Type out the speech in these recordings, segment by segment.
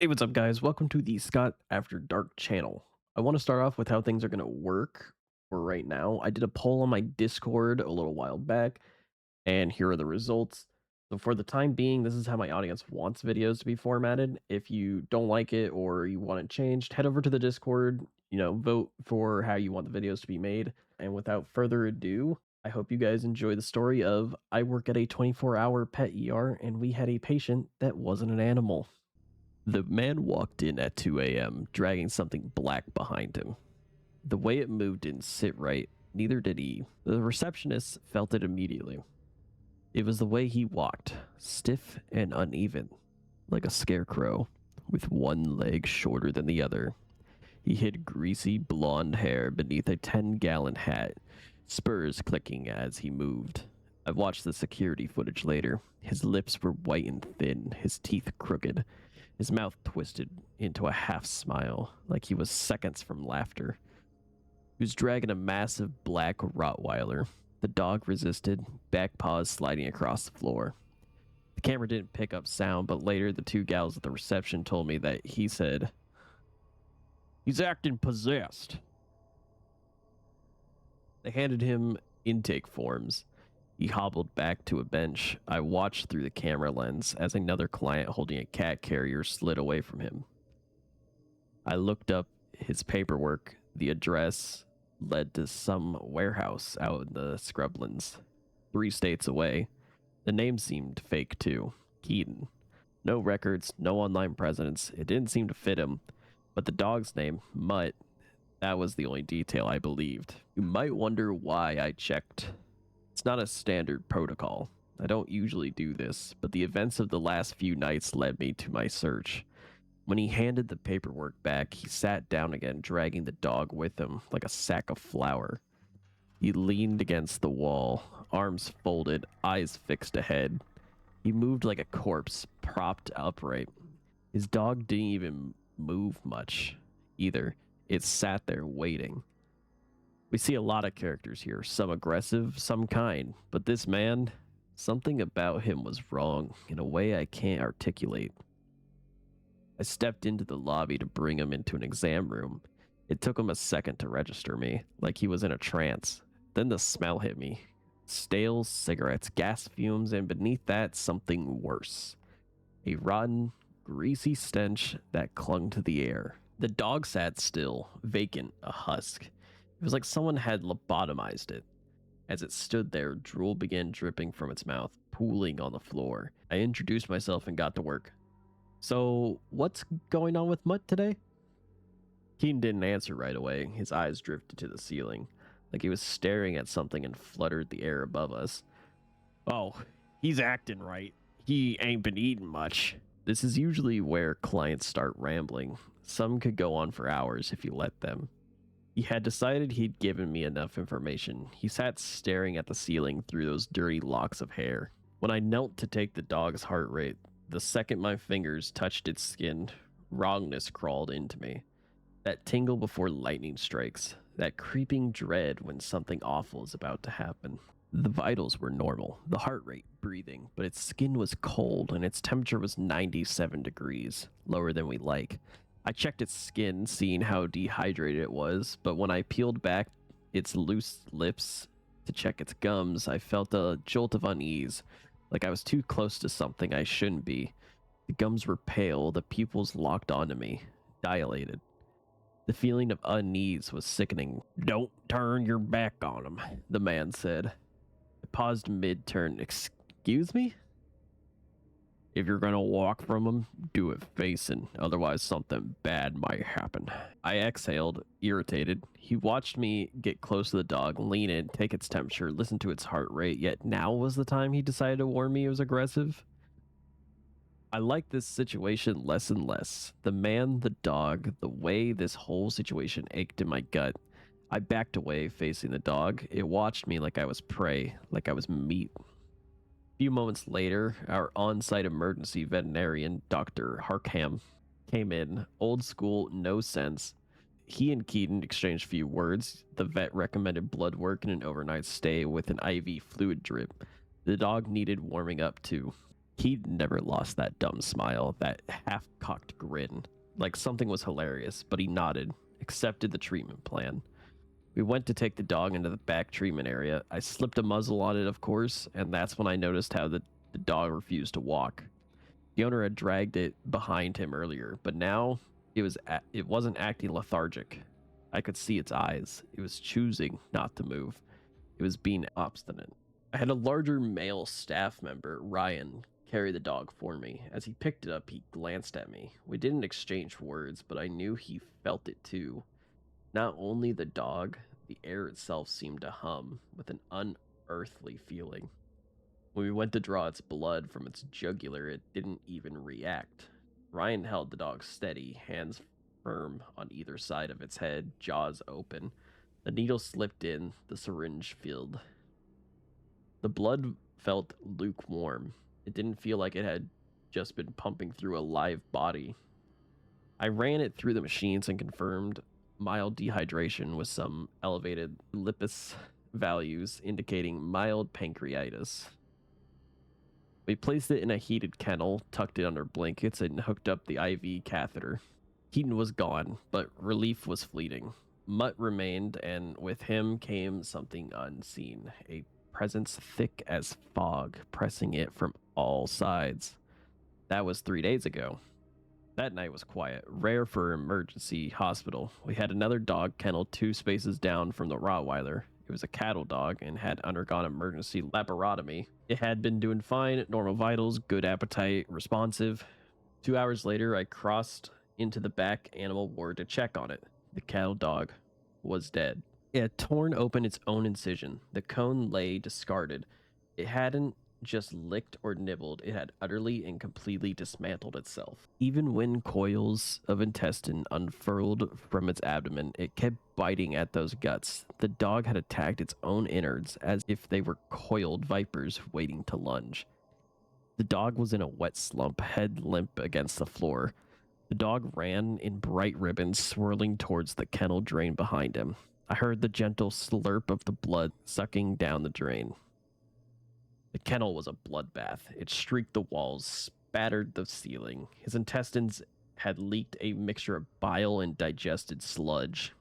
Hey, what's up, guys? Welcome to the Scott After Dark channel. I want to start off with how things are going to work for right now. I did a poll on my Discord a little while back, and here are the results. So, for the time being, this is how my audience wants videos to be formatted. If you don't like it or you want it changed, head over to the Discord, vote for how you want the videos to be made. And without further ado, I hope you guys enjoy the story of I work at a 24-hour pet ER, and we had a patient that wasn't an animal. The man walked in at 2 a.m., dragging something black behind him. The way it moved didn't sit right, neither did he. The receptionist felt it immediately. It was the way he walked, stiff and uneven, like a scarecrow, with one leg shorter than the other. He hid greasy blonde hair beneath a 10-gallon hat, spurs clicking as he moved. I watched the security footage later. His lips were white and thin, his teeth crooked, his mouth twisted into a half smile, like he was seconds from laughter. He was dragging a massive black Rottweiler. The dog resisted, back paws sliding across the floor. The camera didn't pick up sound, but later the two gals at the reception told me that he said, "He's acting possessed." They handed him intake forms. He hobbled back to a bench. I watched through the camera lens as another client holding a cat carrier slid away from him. I looked up his paperwork. The address led to some warehouse out in the scrublands, 3 states away. The name seemed fake too. Keaton. No records, no online presence. It didn't seem to fit him. But the dog's name, Mutt, that was the only detail I believed. You might wonder why I checked. It's not a standard protocol. I don't usually do this, but the events of the last few nights led me to my search. When he handed the paperwork back, he sat down again, dragging the dog with him like a sack of flour. He leaned against the wall, arms folded, eyes fixed ahead. He moved like a corpse, propped upright. His dog didn't even move much, either. It sat there waiting. We see a lot of characters here, some aggressive, some kind, but this man, something about him was wrong in a way I can't articulate. I stepped into the lobby to bring him into an exam room. It took him a second to register me, like he was in a trance. Then the smell hit me. Stale cigarettes, gas fumes, and beneath that, something worse. A rotten, greasy stench that clung to the air. The dog sat still, vacant, a husk. It was like someone had lobotomized it. As it stood there, drool began dripping from its mouth, pooling on the floor. I introduced myself and got to work. "So, what's going on with Mutt today?" Keen didn't answer right away. His eyes drifted to the ceiling, like he was staring at something and fluttered the air above us. "Oh, he's acting right. He ain't been eating much." This is usually where clients start rambling. Some could go on for hours if you let them. He had decided he'd given me enough information. He sat staring at the ceiling through those dirty locks of hair. When I knelt to take the dog's heart rate, the second my fingers touched its skin, wrongness crawled into me. That tingle before lightning strikes, that creeping dread when something awful is about to happen. The vitals were normal, the heart rate, breathing, but its skin was cold and its temperature was 97 degrees, lower than we like. I checked its skin, seeing how dehydrated it was, but when I peeled back its loose lips to check its gums, I felt a jolt of unease, like I was too close to something I shouldn't be. The gums were pale, the pupils locked onto me, dilated. The feeling of unease was sickening. "Don't turn your back on him," the man said. I paused mid-turn. "Excuse me?" "If you're gonna walk from him, do it facing, otherwise something bad might happen." I exhaled, irritated. He watched me get close to the dog, lean in, take its temperature, listen to its heart rate, yet now was the time he decided to warn me it was aggressive. I liked this situation less and less. The man, the dog, the way this whole situation ached in my gut. I backed away, facing the dog. It watched me like I was prey, like I was meat. Few moments later, our on-site emergency veterinarian, Dr. Harkham, came in. Old school, no sense. He and Keaton exchanged few words. The vet recommended blood work and an overnight stay with an IV fluid drip. The dog needed warming up too. He'd never lost that dumb smile, that half-cocked grin, like something was hilarious, but he nodded, accepted the treatment plan. We went to take the dog into the back treatment area. I slipped a muzzle on it, of course, and that's when I noticed how the dog refused to walk. The owner had dragged it behind him earlier, but now it wasn't acting lethargic. I could see its eyes. It was choosing not to move. It was being obstinate. I had a larger male staff member, Ryan, carry the dog for me. As he picked it up, he glanced at me. We didn't exchange words, but I knew he felt it too. Not only the dog, the air itself seemed to hum with an unearthly feeling. When we went to draw its blood from its jugular, it didn't even react. Ryan held the dog steady, hands firm on either side of its head, jaws open. The needle slipped in, the syringe filled. The blood felt lukewarm. It didn't feel like it had just been pumping through a live body. I ran it through the machines and confirmed mild dehydration with some elevated lipase values indicating mild pancreatitis. We placed it in a heated kennel, tucked it under blankets, and hooked up the IV catheter. Keaton was gone, but relief was fleeting. Mutt remained, and with him came something unseen, a presence thick as fog, pressing it from all sides. That was 3 days ago. That night was quiet, rare for an emergency hospital. We had another dog kennel 2 spaces down from the Rottweiler. It was a cattle dog and had undergone emergency laparotomy. It had been doing fine, normal vitals, good appetite, responsive. 2 hours later, I crossed into the back animal ward to check on it. The cattle dog was dead. It had torn open its own incision. The cone lay discarded. It hadn't just licked or nibbled, it had utterly and completely dismantled itself. Even when coils of intestine unfurled from its abdomen, it kept biting at those guts. The dog had attacked its own innards as if they were coiled vipers waiting to lunge. The dog was in a wet slump, head limp against the floor. The dog ran in bright ribbons, swirling towards the kennel drain behind him. I heard the gentle slurp of the blood sucking down the drain. The kennel was a bloodbath. It streaked the walls, spattered the ceiling. His intestines had leaked a mixture of bile and digested sludge.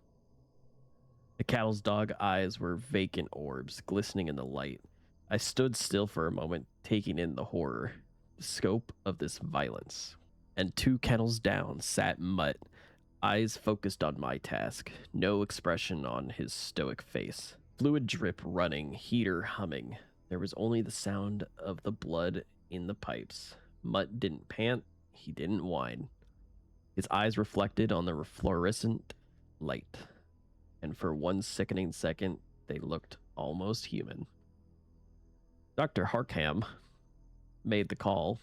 The cattle's dog eyes were vacant orbs, glistening in the light. I stood still for a moment, taking in the horror, the scope of this violence. And 2 kennels down sat Mutt, eyes focused on my task, no expression on his stoic face. Fluid drip running, heater humming. There was only the sound of the blood in the pipes. Mutt didn't pant, he didn't whine. His eyes reflected on the fluorescent light, and for one sickening second, they looked almost human. Dr. Harkham made the call,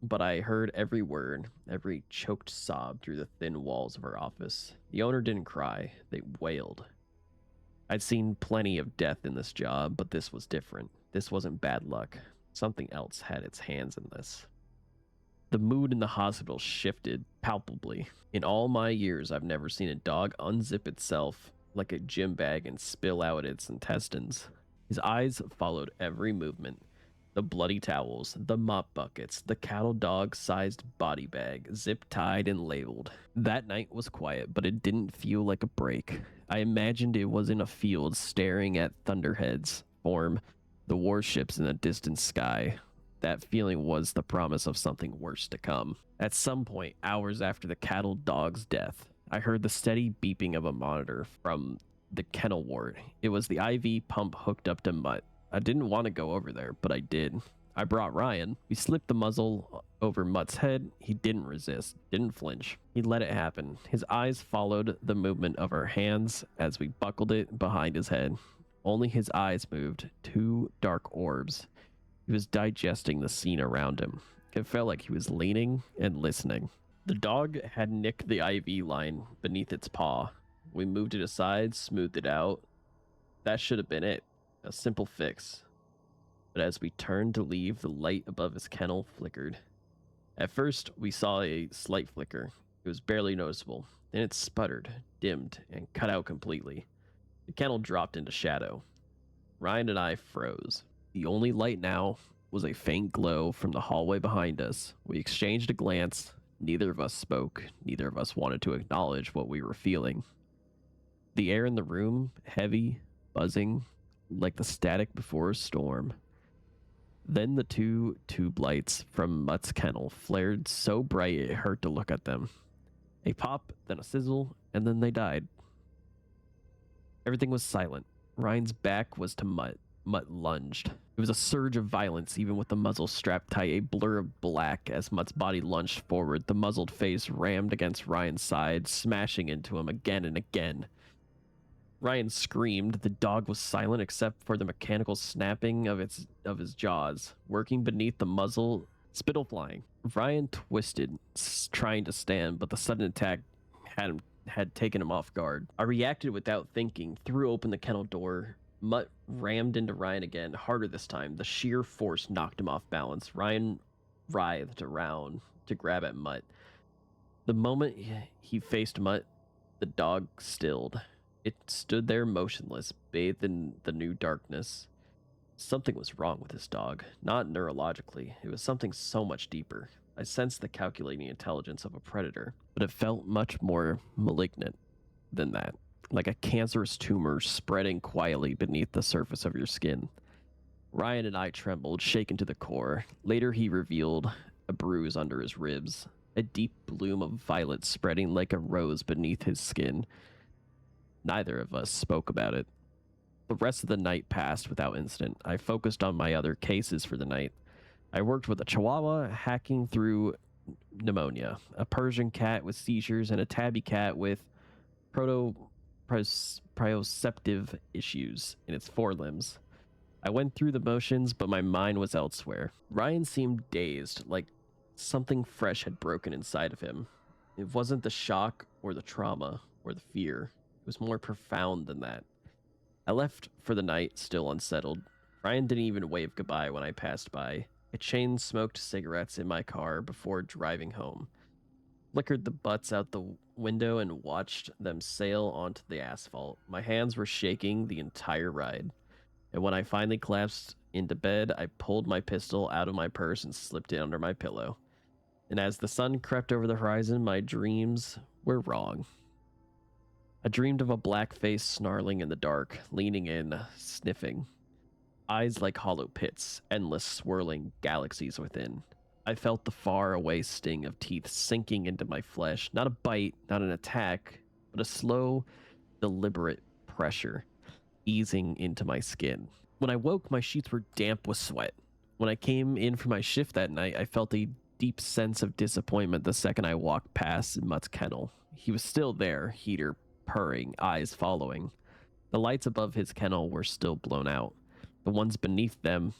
but I heard every word, every choked sob through the thin walls of her office. The owner didn't cry, they wailed. I'd seen plenty of death in this job, but this was different. This wasn't bad luck. Something else had its hands in this. The mood in the hospital shifted palpably. In all my years, I've never seen a dog unzip itself like a gym bag and spill out its intestines. His eyes followed every movement. The bloody towels, the mop buckets, the cattle dog-sized body bag, zip-tied and labeled. That night was quiet, but it didn't feel like a break. I imagined it was in a field staring at thunderheads form, the warships in the distant sky. That feeling was the promise of something worse to come. At some point, hours after the cattle dog's death, I heard the steady beeping of a monitor from the kennel ward. It was the IV pump hooked up to Mutt. I didn't want to go over there, but I did. I brought Ryan. We slipped the muzzle over Mutt's head. He didn't resist, didn't flinch. He let it happen. His eyes followed the movement of our hands as we buckled it behind his head. Only his eyes moved, 2 dark orbs. He was digesting the scene around him. It felt like he was leaning and listening. The dog had nicked the IV line beneath its paw. We moved it aside, smoothed it out. That should have been it. A simple fix. But as we turned to leave, the light above his kennel flickered. At first, we saw a slight flicker. It was barely noticeable. Then it sputtered, dimmed, and cut out completely. The kennel dropped into shadow. Ryan and I froze. The only light now was a faint glow from the hallway behind us. We exchanged a glance. Neither of us spoke. Neither of us wanted to acknowledge what we were feeling. The air in the room, heavy, buzzing, like the static before a storm. Then the two tube lights from Mutt's kennel flared so bright it hurt to look at them. A pop, then a sizzle, and then they died. Everything was silent. Ryan's back was to Mutt. Mutt lunged. It was a surge of violence, even with the muzzle strapped tight, a blur of black as Mutt's body lunged forward. The muzzled face rammed against Ryan's side, smashing into him again and again. Ryan screamed. The dog was silent except for the mechanical snapping of his jaws, working beneath the muzzle, spittle flying. Ryan twisted, trying to stand, but the sudden attack had taken him off guard. I reacted without thinking, threw open the kennel door. Mutt rammed into Ryan again, harder this time. The sheer force knocked him off balance. Ryan writhed around to grab at Mutt. The moment he faced Mutt, the dog stilled. It stood there motionless, bathed in the new darkness. Something was wrong with this dog, not neurologically. It was something so much deeper. I sensed the calculating intelligence of a predator, but it felt much more malignant than that, like a cancerous tumor spreading quietly beneath the surface of your skin. Ryan and I trembled, shaken to the core. Later, he revealed a bruise under his ribs, a deep bloom of violet spreading like a rose beneath his skin. Neither of us spoke about it. The rest of the night passed without incident. I focused on my other cases for the night. I worked with a Chihuahua hacking through pneumonia, a Persian cat with seizures, and a tabby cat with proprioceptive issues in its forelimbs. I went through the motions, but my mind was elsewhere. Ryan seemed dazed, like something fresh had broken inside of him. It wasn't the shock or the trauma or the fear. It was more profound than that. I left for the night, still unsettled. Ryan didn't even wave goodbye when I passed by. I chain smoked cigarettes in my car before driving home. Flickered the butts out the window and watched them sail onto the asphalt. My hands were shaking the entire ride. And when I finally collapsed into bed, I pulled my pistol out of my purse and slipped it under my pillow. And as the sun crept over the horizon, my dreams were wrong. I dreamed of a black face snarling in the dark, leaning in, sniffing. Eyes like hollow pits, endless swirling galaxies within. I felt the far-away sting of teeth sinking into my flesh. Not a bite, not an attack, but a slow, deliberate pressure, easing into my skin. When I woke, my sheets were damp with sweat. When I came in for my shift that night, I felt a deep sense of disappointment the second I walked past Mutt's kennel. He was still there, heater purring, eyes following. The lights above his kennel were still blown out. The ones beneath them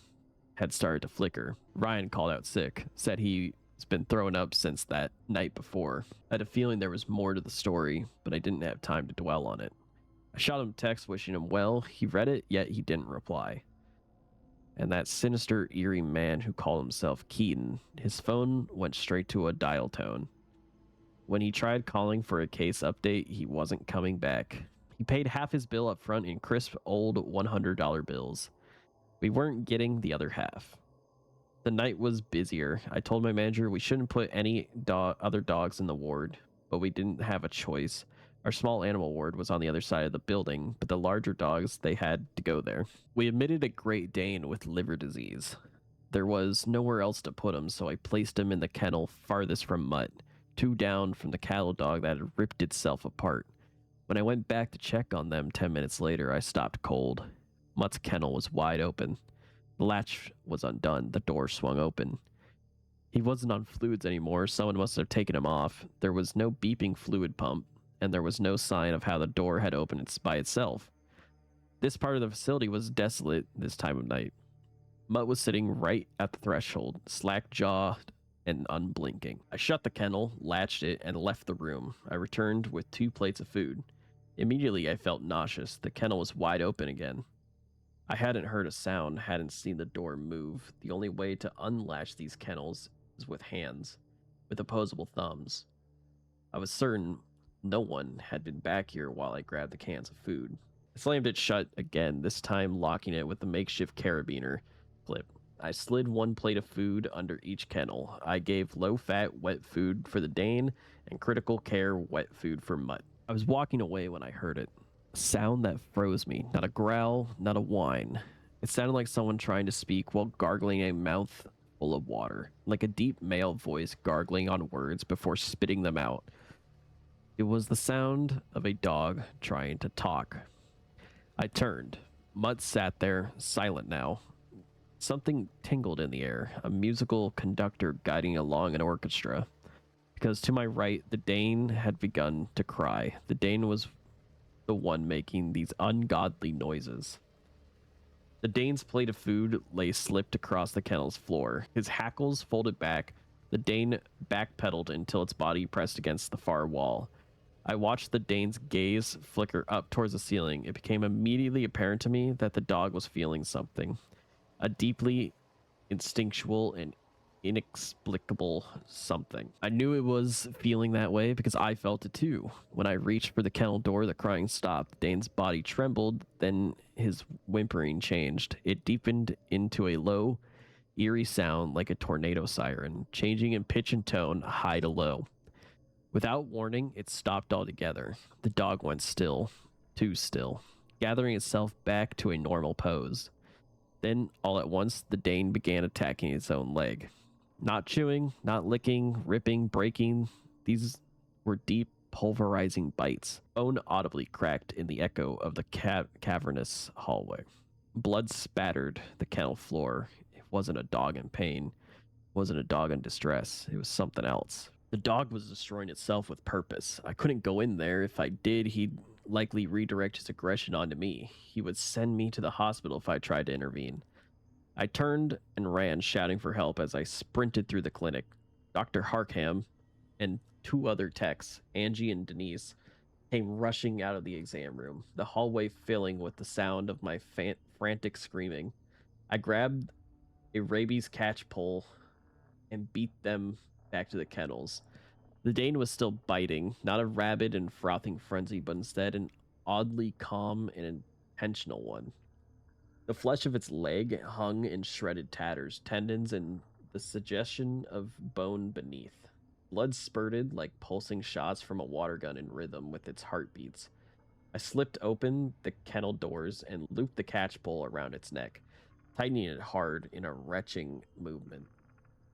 had started to flicker. Ryan called out sick, said he's been throwing up since that night before. I had a feeling there was more to the story, but I didn't have time to dwell on it. I shot him a text wishing him well. He read it, yet he didn't reply. And that sinister, eerie man who called himself Keaton, his phone went straight to a dial tone. When he tried calling for a case update, he wasn't coming back. He paid half his bill up front in crisp old $100 bills. We weren't getting the other half. The night was busier. I told my manager we shouldn't put any other dogs in the ward, but we didn't have a choice. Our small animal ward was on the other side of the building, but the larger dogs, they had to go there. We admitted a Great Dane with liver disease. There was nowhere else to put him, so I placed him in the kennel farthest from Mutt, 2 down from the cattle dog that had ripped itself apart. When I went back to check on them 10 minutes later, I stopped cold. Mutt's kennel was wide open. The latch was undone. The door swung open. He wasn't on fluids anymore. Someone must have taken him off. There was no beeping fluid pump, and there was no sign of how the door had opened by itself. This part of the facility was desolate this time of night. Mutt was sitting right at the threshold, slack-jawed and unblinking. I shut the kennel, latched it, and left the room. I returned with 2 plates of food. Immediately, I felt nauseous. The kennel was wide open again. I hadn't heard a sound, hadn't seen the door move. The only way to unlatch these kennels is with hands, with opposable thumbs. I was certain no one had been back here while I grabbed the cans of food. I slammed it shut again, this time locking it with the makeshift carabiner clip. I slid one plate of food under each kennel. I gave low-fat wet food for the Dane and critical care wet food for Mutt. I was walking away when I heard it. A sound that froze me. Not a growl, not a whine. It sounded like someone trying to speak while gargling a mouth full of water, like a deep male voice gargling on words before spitting them out. It was the sound of a dog trying to talk. I turned. Mutt sat there, silent now. Something tingled in the air, a musical conductor guiding along an orchestra. Because to my right, the Dane had begun to cry. The Dane was the one making these ungodly noises. The Dane's plate of food lay slipped across the kennel's floor. His hackles folded back. The Dane backpedaled until its body pressed against the far wall. I watched the Dane's gaze flicker up towards the ceiling. It became immediately apparent to me that the dog was feeling something. A deeply instinctual and inexplicable something. I knew it was feeling that way because I felt it too. When I reached for the kennel door, the crying stopped. Dane's body trembled, then his whimpering changed. It deepened into a low, eerie sound like a tornado siren, changing in pitch and tone, high to low. Without warning, it stopped altogether. The dog went still, too still, gathering itself back to a normal pose. Then, all at once, the Dane began attacking its own leg. Not chewing, not licking, ripping, breaking. These were deep, pulverizing bites. Bone audibly cracked in the echo of the cavernous hallway. Blood spattered the kennel floor. It wasn't a dog in pain. It wasn't a dog in distress. It was something else. The dog was destroying itself with purpose. I couldn't go in there. If I did, he'd likely redirect his aggression onto me. He would send me to the hospital if I tried to intervene. I turned and ran, shouting for help as I sprinted through the clinic. Dr. Harkham and two other techs, Angie and Denise, came rushing out of the exam room, the hallway filling with the sound of my frantic screaming. I grabbed a rabies catch pole and beat them back to the kennels. The Dane was still biting, not a rabid and frothing frenzy, but instead an oddly calm and intentional one. The flesh of its leg hung in shredded tatters, tendons, and the suggestion of bone beneath. Blood spurted like pulsing shots from a water gun in rhythm with its heartbeats. I slipped open the kennel doors and looped the catch pole around its neck, tightening it hard in a retching movement.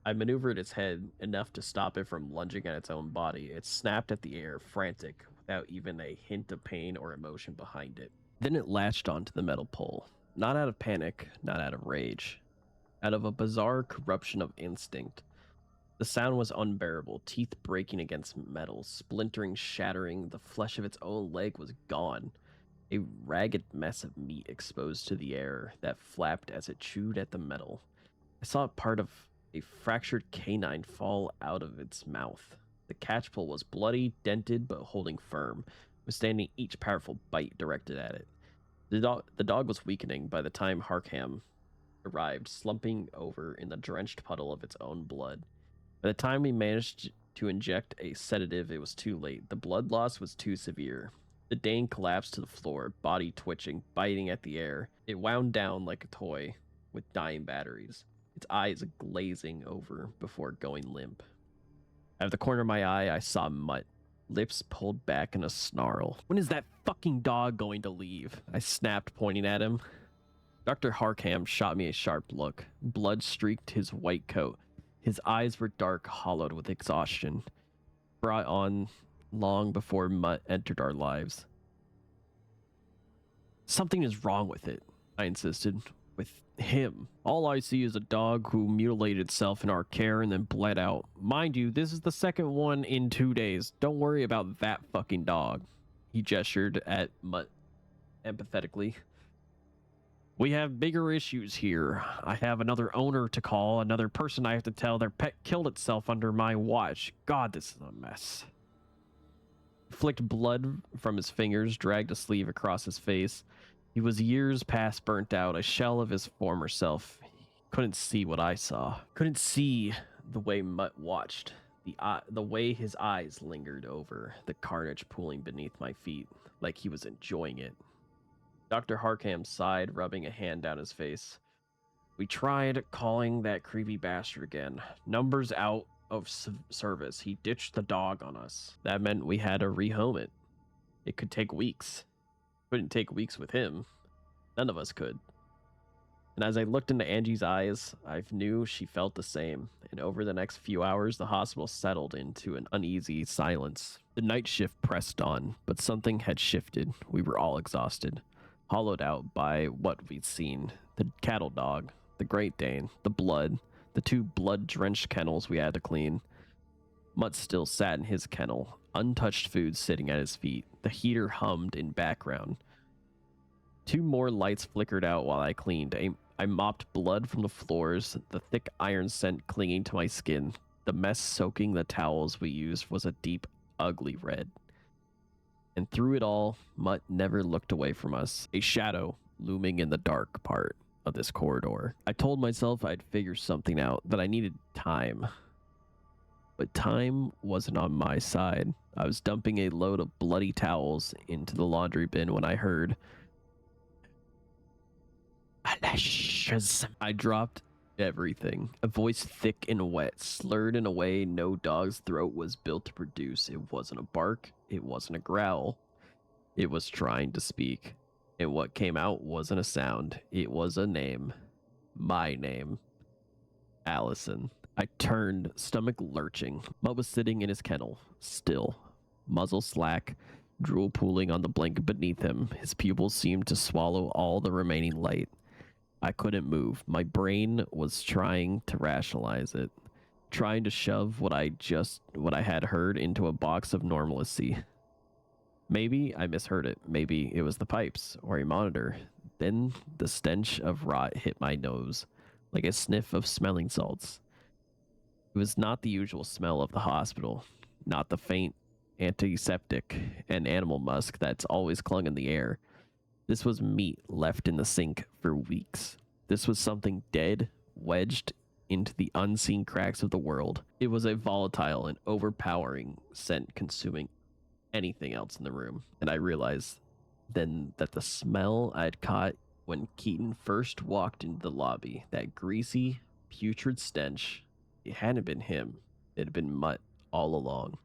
I maneuvered its head enough to stop it from lunging at its own body. It snapped at the air, frantic, without even a hint of pain or emotion behind it. Then it latched onto the metal pole. Not out of panic, not out of rage. Out of a bizarre corruption of instinct. The sound was unbearable, teeth breaking against metal, splintering, shattering. The flesh of its own leg was gone. A ragged mess of meat exposed to the air that flapped as it chewed at the metal. I saw part of a fractured canine fall out of its mouth. The catchpole was bloody, dented, but holding firm, withstanding each powerful bite directed at it. The dog was weakening by the time Harkham arrived, slumping over in the drenched puddle of its own blood. By the time we managed to inject a sedative, it was too late. The blood loss was too severe. The Dane collapsed to the floor, body twitching, biting at the air. It wound down like a toy with dying batteries, its eyes glazing over before going limp. Out of the corner of my eye, I saw Mutt, lips pulled back in a snarl. When is that fucking dog going to leave? I snapped, pointing at him. Dr. Harkham shot me a sharp look. Blood streaked his white coat. His eyes were dark, hollowed with exhaustion, brought on long before Mutt entered our lives. Something is wrong with it, I insisted. With him. All I see is a dog who mutilated itself in our care and then bled out. Mind you, this is the second one in 2 days. Don't worry about that fucking dog. He gestured at Mutt empathetically. We have bigger issues here. I have another owner to call, another person I have to tell their pet killed itself under my watch. God, this is a mess. He flicked blood from his fingers, dragged a sleeve across his face. He was years past burnt out, a shell of his former self. He couldn't see what I saw. Couldn't see the way Mutt watched. The way his eyes lingered over the carnage pooling beneath my feet, like he was enjoying it. Dr. Harkham sighed, rubbing a hand down his face. We tried calling that creepy bastard again. Numbers out of service. He ditched the dog on us. That meant we had to rehome it. It could take weeks. Couldn't take weeks with him. None of us could. And as I looked into Angie's eyes, I knew she felt the same. And over the next few hours, the hospital settled into an uneasy silence. The night shift pressed on, but something had shifted. We were all exhausted, hollowed out by what we'd seen. The cattle dog, the Great Dane, the blood, the 2 blood-drenched kennels we had to clean. Mutt still sat in his kennel, untouched food sitting at his feet. The heater hummed in background. 2 more lights flickered out while I cleaned. I mopped blood from the floors, the thick iron scent clinging to my skin. The mess soaking the towels we used was a deep, ugly red. And through it all, Mutt never looked away from us, a shadow looming in the dark part of this corridor. I told myself I'd figure something out, that I needed time. But time wasn't on my side. I was dumping a load of bloody towels into the laundry bin when I heard... I dropped everything. A voice thick and wet, slurred in a way no dog's throat was built to produce. It wasn't a bark. It wasn't a growl. It was trying to speak. And what came out wasn't a sound. It was a name. My name. Allison. I turned, stomach lurching. Mutt was sitting in his kennel, still. Muzzle slack, drool pooling on the blanket beneath him. His pupils seemed to swallow all the remaining light. I couldn't move. My brain was trying to rationalize it, trying to shove what I had heard into a box of normalcy. Maybe I misheard it. Maybe it was the pipes or a monitor. Then the stench of rot hit my nose, like a sniff of smelling salts. It was not the usual smell of the hospital, not the faint antiseptic and animal musk that's always clung in the air. This was meat left in the sink for weeks. This was something dead, wedged into the unseen cracks of the world. It was a volatile and overpowering scent consuming anything else in the room. And I realized then that the smell I'd caught when Keaton first walked into the lobby, that greasy, putrid stench, it hadn't been him. It had been Mutt all along.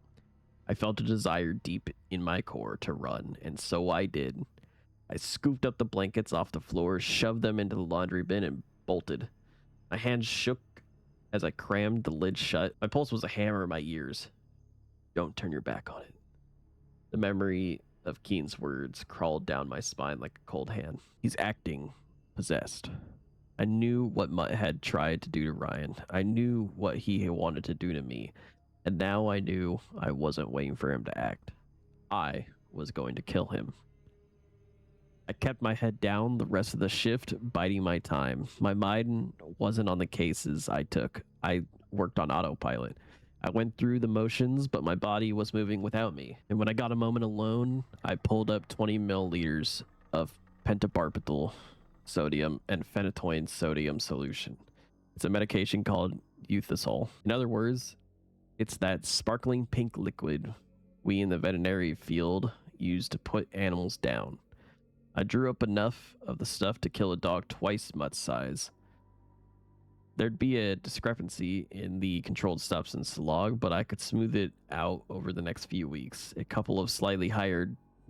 I felt a desire deep in my core to run, and so I did. I scooped up the blankets off the floor, shoved them into the laundry bin, and bolted. My hands shook as I crammed the lid shut. My pulse was a hammer in my ears. Don't turn your back on it. The memory of Keen's words crawled down my spine like a cold hand. He's acting possessed. I knew what Mutt had tried to do to Ryan. I knew what he had wanted to do to me. And now I knew I wasn't waiting for him to act. I was going to kill him. I kept my head down the rest of the shift, biding my time. My mind wasn't on the cases I took. I worked on autopilot. I went through the motions, but my body was moving without me. And when I got a moment alone, I pulled up 20 milliliters of pentobarbital sodium and phenytoin sodium solution. It's a medication called euthisol. In other words, it's that sparkling pink liquid we in the veterinary field use to put animals down. I drew up enough of the stuff to kill a dog twice Mutt's size. There'd be a discrepancy in the controlled substance log, but I could smooth it out over the next few weeks. A couple of slightly higher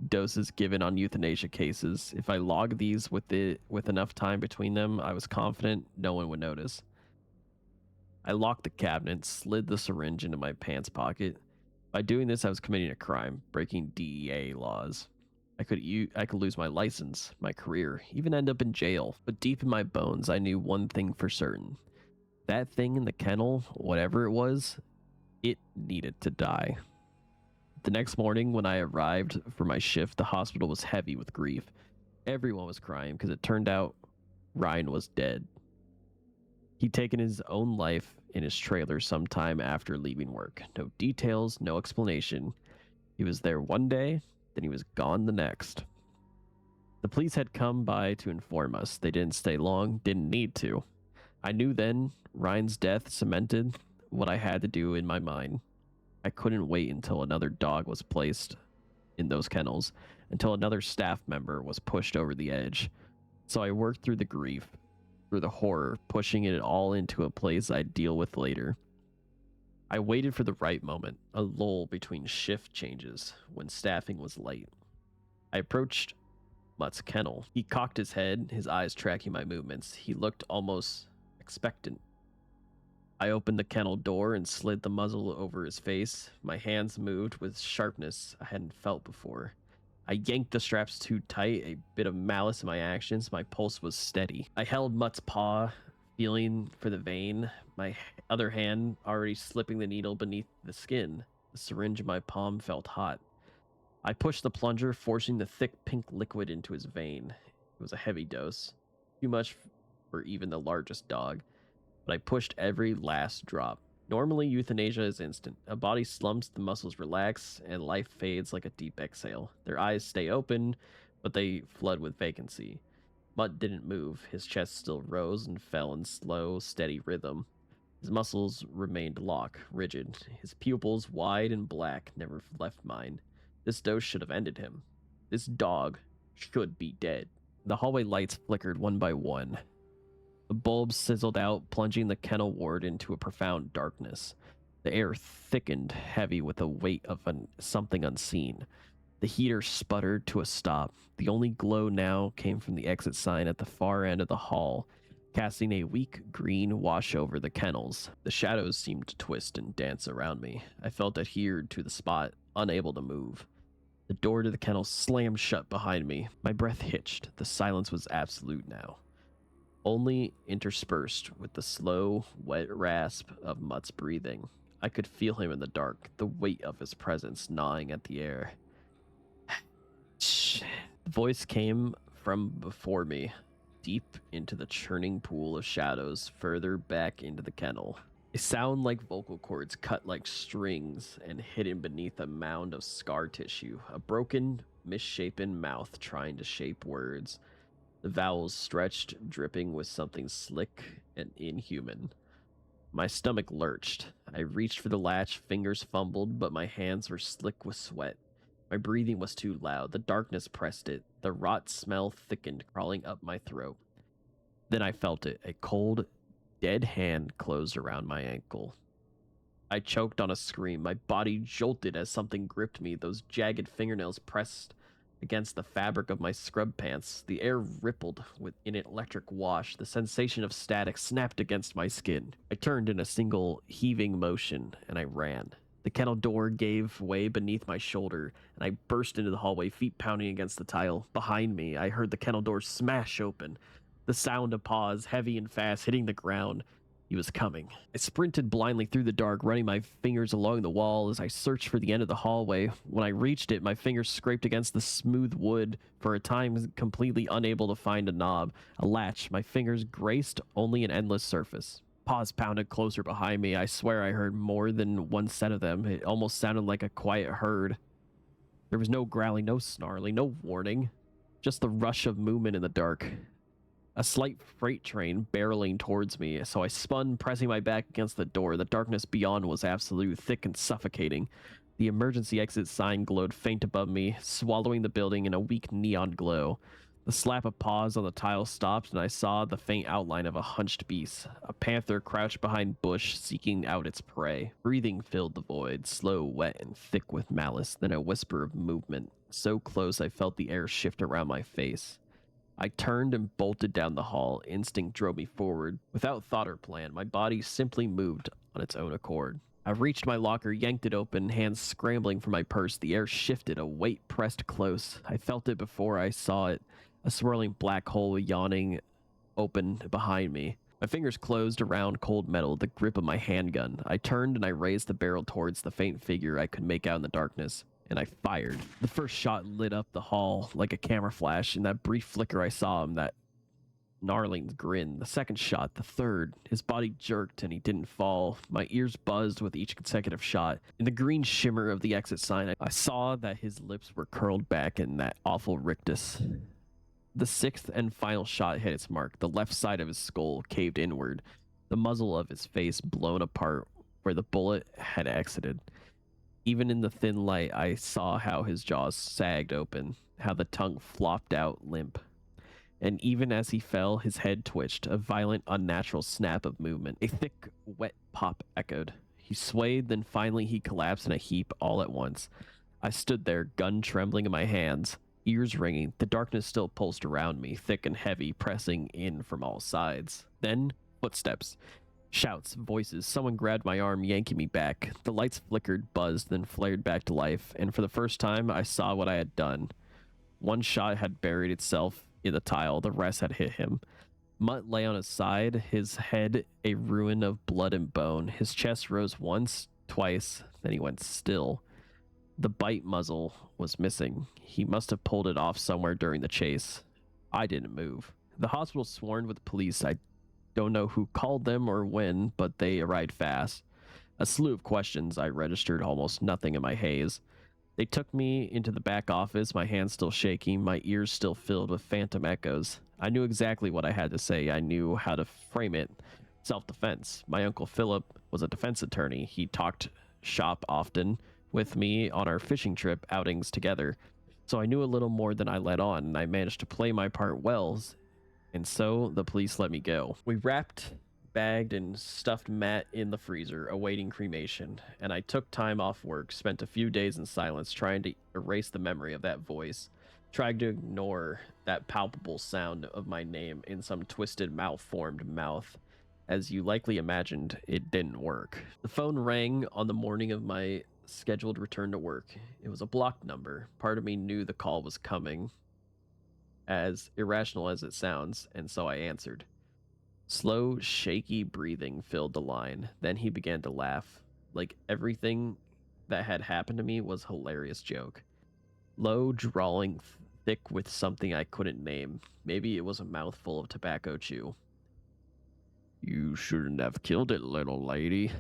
doses given on euthanasia cases. If I logged these with enough time between them, I was confident no one would notice. I locked the cabinet, slid the syringe into my pants pocket. By doing this, I was committing a crime, breaking DEA laws. I could lose my license, my career, even end up in jail. But deep in my bones, I knew one thing for certain. That thing in the kennel, whatever it was, it needed to die. The next morning, when I arrived for my shift, the hospital was heavy with grief. Everyone was crying because it turned out Ryan was dead. He'd taken his own life in his trailer sometime after leaving work. No details, no explanation. He was there one day, then he was gone the next. The police had come by to inform us. They didn't stay long, didn't need to. I knew then Ryan's death cemented what I had to do in my mind. I couldn't wait until another dog was placed in those kennels, until another staff member was pushed over the edge. So I worked through the grief, through the horror, pushing it all into a place I'd deal with later. I waited for the right moment, a lull between shift changes, when staffing was light. I approached Mutt's kennel. He cocked his head, his eyes tracking my movements. He looked almost expectant. I opened the kennel door and slid the muzzle over his face. My hands moved with sharpness I hadn't felt before. I yanked the straps too tight, a bit of malice in my actions. My pulse was steady. I held Mutt's paw, feeling for the vein, my other hand already slipping the needle beneath the skin. The syringe in my palm felt hot. I pushed the plunger, forcing the thick pink liquid into his vein. It was a heavy dose, too much for even the largest dog, but I pushed every last drop. Normally, euthanasia is instant. A body slumps, the muscles relax, and life fades like a deep exhale. Their eyes stay open, but they flood with vacancy. Mutt didn't move. His chest still rose and fell in slow, steady rhythm. His muscles remained locked, rigid. His pupils, wide and black, never left mine. This dose should have ended him. This dog should be dead. The hallway lights flickered one by one. The bulbs sizzled out, plunging the kennel ward into a profound darkness. The air thickened, heavy with the weight of something unseen. The heater sputtered to a stop. The only glow now came from the exit sign at the far end of the hall, casting a weak green wash over the kennels. The shadows seemed to twist and dance around me. I felt adhered to the spot, unable to move. The door to the kennel slammed shut behind me. My breath hitched. The silence was absolute now, only interspersed with the slow, wet rasp of Mutt's breathing. I could feel him in the dark, the weight of his presence gnawing at the air. Shh. The voice came from before me, deep into the churning pool of shadows, further back into the kennel. A sound like vocal cords cut like strings and hidden beneath a mound of scar tissue, a broken, misshapen mouth trying to shape words. The vowels stretched, dripping with something slick and inhuman. My stomach lurched. I reached for the latch, fingers fumbled, but my hands were slick with sweat. My breathing was too loud. The darkness pressed it. The rot smell thickened, crawling up my throat. Then I felt it. A cold, dead hand closed around my ankle. I choked on a scream. My body jolted as something gripped me. Those jagged fingernails pressed against the fabric of my scrub pants. The air rippled in an electric wash. The sensation of static snapped against my skin. I turned in a single heaving motion, and I ran. The kennel door gave way beneath my shoulder, and I burst into the hallway, feet pounding against the tile. Behind me, I heard the kennel door smash open. The sound of paws, heavy and fast, hitting the ground. He was coming. I sprinted blindly through the dark, running my fingers along the wall as I searched for the end of the hallway. When I reached it, my fingers scraped against the smooth wood, for a time completely unable to find a knob, a latch. My fingers graced only an endless surface. Paws pounded closer behind me. I swear I heard more than one set of them. It almost sounded like a quiet herd. There was no growling, no snarling, no warning. Just the rush of movement in the dark. A slight freight train barreling towards me, so I spun, pressing my back against the door. The darkness beyond was absolute, thick and suffocating. The emergency exit sign glowed faint above me, swallowing the building in a weak neon glow. The slap of paws on the tile stopped, and I saw the faint outline of a hunched beast. A panther crouched behind bush, seeking out its prey. Breathing filled the void, slow, wet, and thick with malice, then a whisper of movement. So close I felt the air shift around my face. I turned and bolted down the hall. Instinct drove me forward. Without thought or plan, my body simply moved on its own accord. I reached my locker, yanked it open, hands scrambling for my purse. The air shifted, a weight pressed close. I felt it before I saw it, a swirling black hole yawning open behind me. My fingers closed around cold metal, the grip of my handgun. I turned and I raised the barrel towards the faint figure I could make out in the darkness. And I fired. The first shot lit up the hall like a camera flash. In that brief flicker I saw him, that gnarling grin. The second shot, the third. His body jerked and he didn't fall. My ears buzzed with each consecutive shot. In the green shimmer of the exit sign, I saw that his lips were curled back in that awful rictus. The sixth and final shot hit its mark. The left side of his skull caved inward, the muzzle of his face blown apart where the bullet had exited. Even in the thin light, I saw how his jaws sagged open, how the tongue flopped out limp. And even as he fell, his head twitched, a violent, unnatural snap of movement. A thick, wet pop echoed. He swayed, then finally he collapsed in a heap all at once. I stood there, gun trembling in my hands, ears ringing. The darkness still pulsed around me, thick and heavy, pressing in from all sides. Then, footsteps. Shouts, voices. Someone grabbed my arm, yanking me back. The lights flickered, buzzed, then flared back to life, and for the first time, I saw what I had done. One shot had buried itself in the tile, the rest had hit him. Mutt lay on his side, his head a ruin of blood and bone. His chest rose once, twice, then he went still. The bite muzzle was missing. He must have pulled it off somewhere during the chase. I didn't move. The hospital swarmed with police. I don't know who called them or when, but they arrived fast. A slew of questions. I registered almost nothing in my haze. They took me into the back office, my hands still shaking, my ears still filled with phantom echoes. I knew exactly what I had to say. I knew how to frame it. Self-defense. My uncle Philip was a defense attorney. He talked shop often with me on our fishing trip outings together. So I knew a little more than I let on, and I managed to play my part well, and so the police let me go. We wrapped, bagged, and stuffed Matt in the freezer, awaiting cremation, and I took time off work, spent a few days in silence, trying to erase the memory of that voice, trying to ignore that palpable sound of my name in some twisted, malformed mouth. As you likely imagined, it didn't work. The phone rang on the morning of my scheduled return to work. It was a blocked number. Part of me knew the call was coming, as irrational as it sounds, and so I answered. Slow, shaky breathing filled the line. Then he began to laugh, like everything that had happened to me was a hilarious joke. Low, drawling, thick with something I couldn't name. Maybe it was a mouthful of tobacco chew. You shouldn't have killed it, little lady.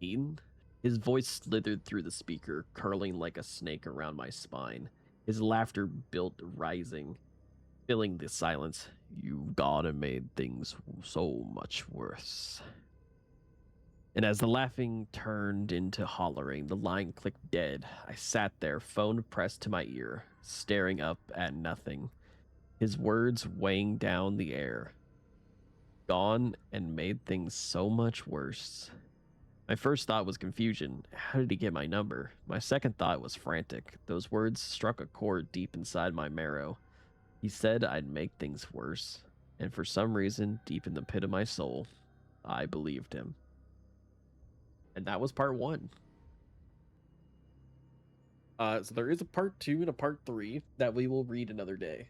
Eden? His voice slithered through the speaker, curling like a snake around my spine. His laughter built, rising, filling the silence. You've gone and made things so much worse. And as the laughing turned into hollering, the line clicked dead. I sat there, phone pressed to my ear, staring up at nothing. His words weighing down the air. Gone and made things so much worse. My first thought was confusion. How did he get my number? My second thought was frantic. Those words struck a chord deep inside my marrow. He said I'd make things worse. And for some reason, deep in the pit of my soul, I believed him. And that was part 1. So there is a part 2 and a part 3 that we will read another day.